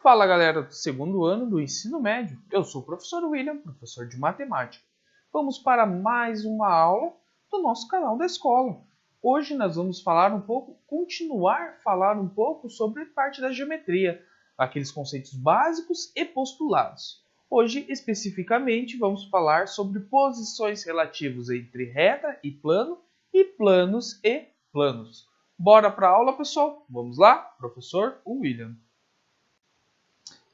Fala galera do segundo ano do ensino médio, eu sou o professor William, professor de matemática. Vamos para mais uma aula do nosso canal da escola. Hoje nós vamos continuar a falar um pouco sobre parte da geometria, aqueles conceitos básicos e postulados. Hoje, especificamente, vamos falar sobre posições relativas entre reta e planos e planos. Bora para a aula, pessoal? Vamos lá? Professor William.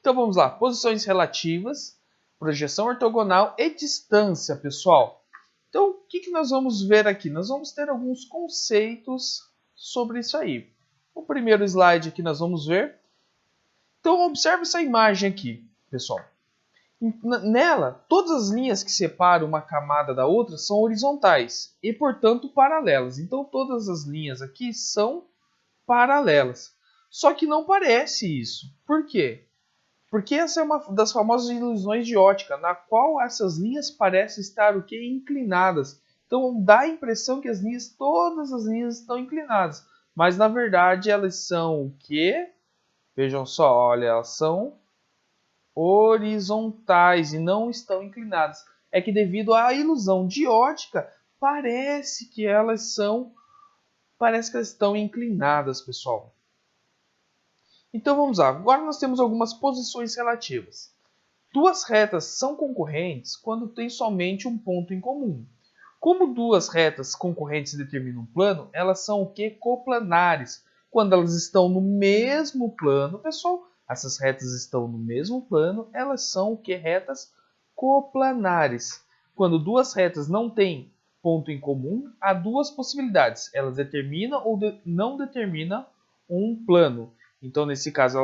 Então vamos lá, posições relativas, projeção ortogonal e distância, pessoal. Então o que nós vamos ver aqui? Nós vamos ter alguns conceitos sobre isso aí. O primeiro slide aqui nós vamos ver. Então observe essa imagem aqui, pessoal. Nela, todas as linhas que separam uma camada da outra são horizontais e, portanto, paralelas. Então todas as linhas aqui são paralelas. Só que não parece isso. Por quê? Porque essa é uma das famosas ilusões de ótica, na qual essas linhas parecem estar o quê? Inclinadas. Então dá a impressão que todas as linhas estão inclinadas. Mas na verdade elas são o quê? Vejam só, olha, elas são horizontais e não estão inclinadas. É que devido à ilusão de ótica, parece que elas estão inclinadas, pessoal. Então vamos lá, agora nós temos algumas posições relativas. Duas retas são concorrentes quando tem somente um ponto em comum. Como duas retas concorrentes determinam um plano, elas são o quê? Coplanares. Quando elas estão no mesmo plano, pessoal, essas retas estão no mesmo plano, elas são o quê? Retas coplanares. Quando duas retas não têm ponto em comum, há duas possibilidades. Elas determinam ou não determinam um plano. Então, nesse caso,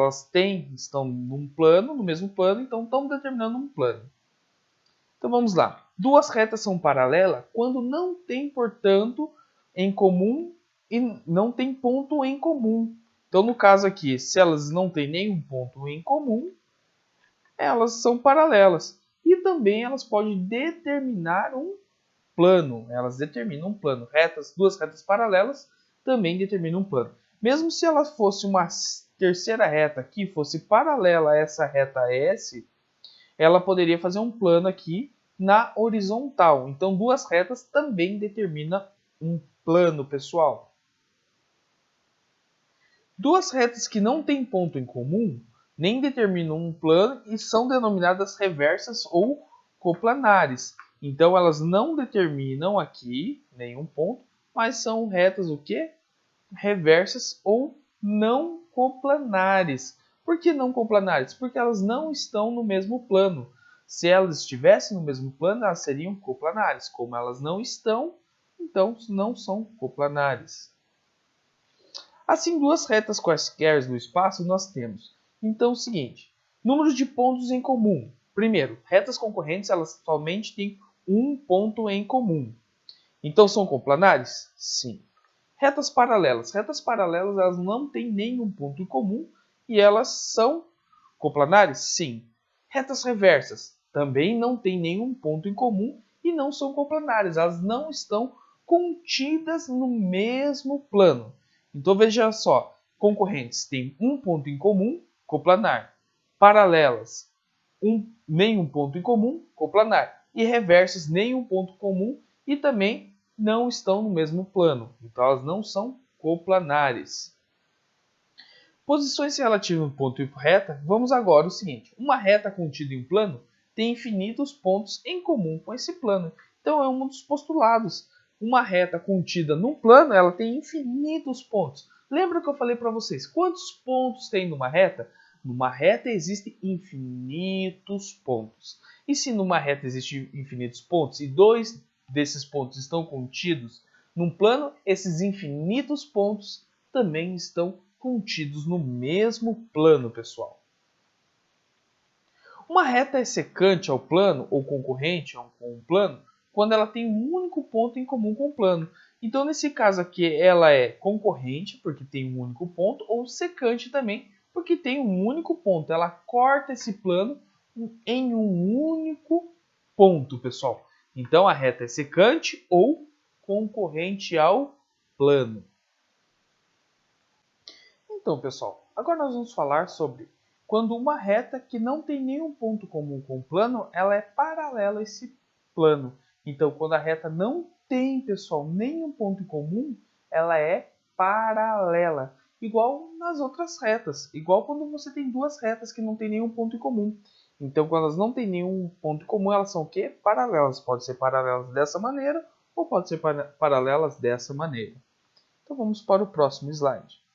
estão no mesmo plano, então estão determinando um plano. Então, vamos lá. Duas retas são paralelas quando não tem, portanto, em comum e não tem ponto em comum. Então, no caso aqui, se elas não têm nenhum ponto em comum, elas são paralelas. E também elas podem determinar um plano. Elas determinam um plano. Duas retas paralelas também determinam um plano. Mesmo se ela fosse uma terceira reta que fosse paralela a essa reta S, ela poderia fazer um plano aqui na horizontal. Então, duas retas também determinam um plano, pessoal. Duas retas que não têm ponto em comum nem determinam um plano e são denominadas reversas ou coplanares. Então, elas não determinam aqui nenhum ponto, mas são retas o quê? Reversas ou não coplanares. Por que não coplanares? Porque elas não estão no mesmo plano. Se elas estivessem no mesmo plano, elas seriam coplanares. Como elas não estão, então não são coplanares. Assim, duas retas quaisquer no espaço nós temos. Então, é o seguinte, número de pontos em comum. Primeiro, retas concorrentes, elas somente têm um ponto em comum. Então, são coplanares? Sim. Retas paralelas. Retas paralelas elas não têm nenhum ponto em comum e elas são coplanares? Sim. Retas reversas também não têm nenhum ponto em comum e não são coplanares. Elas não estão contidas no mesmo plano. Então veja só, concorrentes têm um ponto em comum, coplanar. Paralelas, nenhum ponto em comum, coplanar. E reversas, nenhum ponto comum e também não estão no mesmo plano. Então elas não são coplanares. Posições relativas a um ponto e reta, vamos agora ao seguinte. Uma reta contida em um plano tem infinitos pontos em comum com esse plano. Então é um dos postulados. Uma reta contida num plano, ela tem infinitos pontos. Lembra que eu falei para vocês, quantos pontos tem numa reta? Numa reta existem infinitos pontos. E se numa reta existem infinitos pontos e dois desses pontos estão contidos num plano, esses infinitos pontos também estão contidos no mesmo plano, pessoal. Uma reta é secante ao plano ou concorrente a um plano quando ela tem um único ponto em comum com o plano. Então, nesse caso aqui, ela é concorrente, porque tem um único ponto, ou secante também, porque tem um único ponto. Ela corta esse plano em um único ponto, pessoal. Então, a reta é secante ou concorrente ao plano. Então, pessoal, agora nós vamos falar sobre quando uma reta que não tem nenhum ponto comum com o plano, ela é paralela a esse plano. Então, quando a reta não tem, pessoal, nenhum ponto em comum, ela é paralela. Igual nas outras retas. Igual quando você tem duas retas que não tem nenhum ponto em comum. Então, quando elas não têm nenhum ponto em comum, elas são o quê? Paralelas. Pode ser paralelas dessa maneira ou pode ser paralelas dessa maneira. Então, vamos para o próximo slide.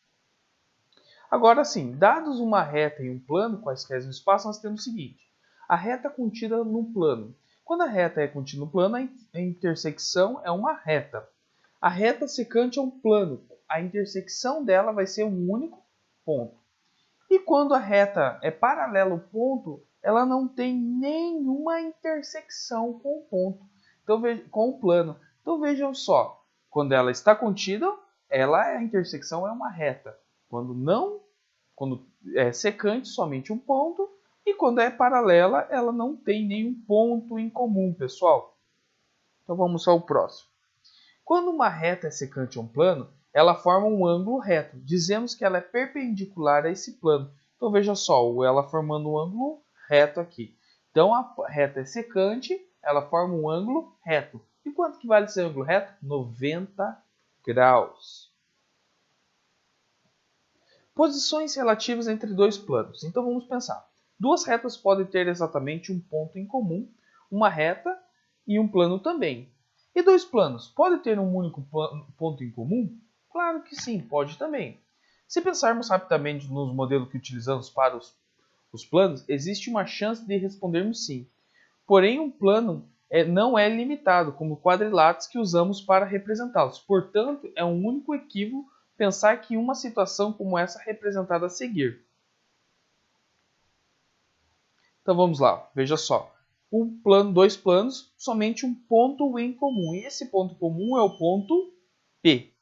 Agora sim, dados uma reta e um plano, quaisquer no espaço, nós temos o seguinte. A reta contida no plano. Quando a reta é contida no plano, a intersecção é uma reta. A reta secante é um plano. A intersecção dela vai ser um único ponto. E quando a reta é paralela ao ponto, ela não tem nenhuma intersecção com o ponto, então, com o plano. Então vejam só, quando ela está contida, a intersecção é uma reta. Quando é secante, somente um ponto. E quando é paralela, ela não tem nenhum ponto em comum, pessoal. Então vamos ao próximo. Quando uma reta é secante a um plano, ela forma um ângulo reto. Dizemos que ela é perpendicular a esse plano. Então veja só, ela formando um ângulo reto aqui. Então a reta é secante, ela forma um ângulo reto. E quanto que vale esse ângulo reto? 90 graus. Posições relativas entre dois planos. Então vamos pensar. Duas retas podem ter exatamente um ponto em comum, uma reta e um plano também. E dois planos podem ter um único ponto em comum? Claro que sim, pode também. Se pensarmos rapidamente nos modelos que utilizamos para os planos, existe uma chance de respondermos sim. Porém, um plano não é limitado, como quadriláteros que usamos para representá-los. Portanto, é um único equívoco pensar que uma situação como essa é representada a seguir. Então vamos lá, veja só. Dois planos, somente um ponto em comum. E esse ponto comum é o ponto P.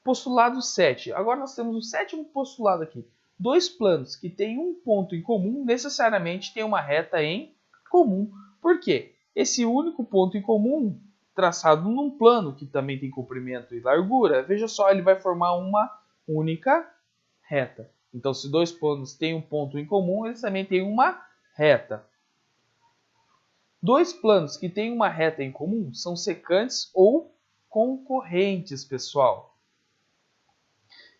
Postulado 7. Agora nós temos o sétimo postulado aqui. Dois planos que têm um ponto em comum necessariamente têm uma reta em comum. Por quê? Esse único ponto em comum, traçado num plano que também tem comprimento e largura, veja só, ele vai formar uma única reta. Então, se dois planos têm um ponto em comum, eles também têm uma reta. Dois planos que têm uma reta em comum são secantes ou concorrentes, pessoal.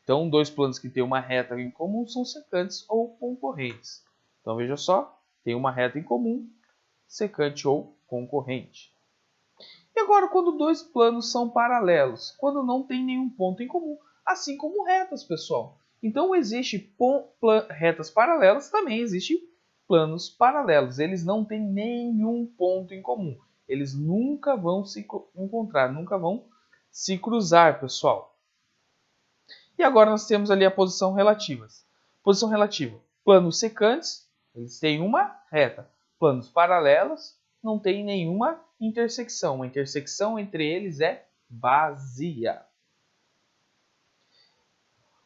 Então, dois planos que têm uma reta em comum são secantes ou concorrentes. Então, veja só, tem uma reta em comum, secante ou concorrente. E agora, quando dois planos são paralelos? Quando não tem nenhum ponto em comum, assim como retas, pessoal. Então, existe retas paralelas, também existe planos paralelos. Eles não têm nenhum ponto em comum. Eles nunca vão se encontrar, nunca vão se cruzar, pessoal. E agora nós temos ali a posição relativa. Posição relativa. Planos secantes, eles têm uma reta. Planos paralelos, não tem nenhuma intersecção. A intersecção entre eles é vazia.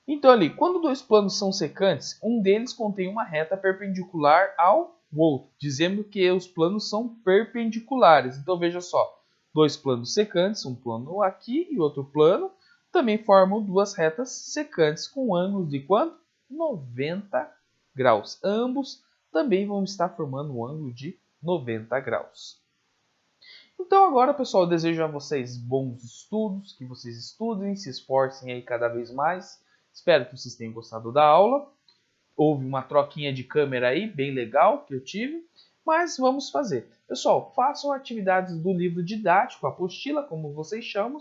Então ali, quando dois planos são secantes, um deles contém uma reta perpendicular ao outro, dizendo que os planos são perpendiculares. Então veja só, dois planos secantes, um plano aqui e outro plano, também formam duas retas secantes com ângulos de quanto? 90 graus. Ambos também vão estar formando um ângulo de 90 graus. Então agora, pessoal, eu desejo a vocês bons estudos, que vocês estudem, se esforcem aí cada vez mais. Espero que vocês tenham gostado da aula. Houve uma troquinha de câmera aí, bem legal, que eu tive. Mas vamos fazer. Pessoal, façam atividades do livro didático, apostila, como vocês chamam,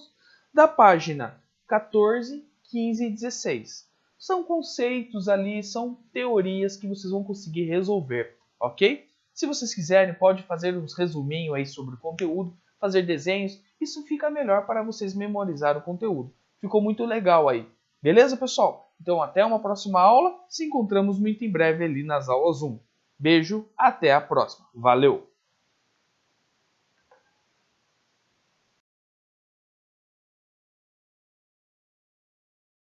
da página 14, 15 e 16. São conceitos ali, são teorias que vocês vão conseguir resolver, ok? Se vocês quiserem, pode fazer uns resuminhos aí sobre o conteúdo, fazer desenhos. Isso fica melhor para vocês memorizar o conteúdo. Ficou muito legal aí. Beleza, pessoal? Então, até uma próxima aula. Se encontramos muito em breve ali nas aulas 1. Beijo, até a próxima. Valeu!